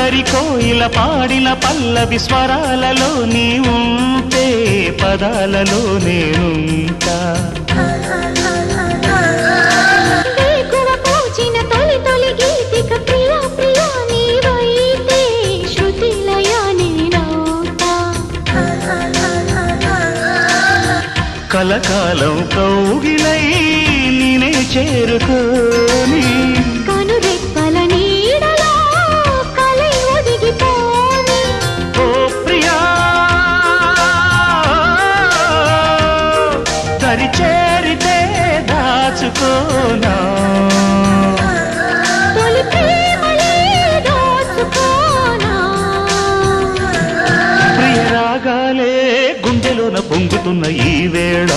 అల్లరి కోయిల పాడిన పల్లవి స్వరాలలో నీ ఉంటే పదాలలో నేనుంటా కలకాలం కౌగిలై నేనే చేరుకోని కనురెప్పల నీడలో కలై ఒదిగిపోని ఓ ప్రియా దరి చేరితే దాచుకోనా తొలి ప్రేమలే దోచుకోనా ప్రియ రాగాలే గుండెలోన పొంగుతున్న ఈ వేళ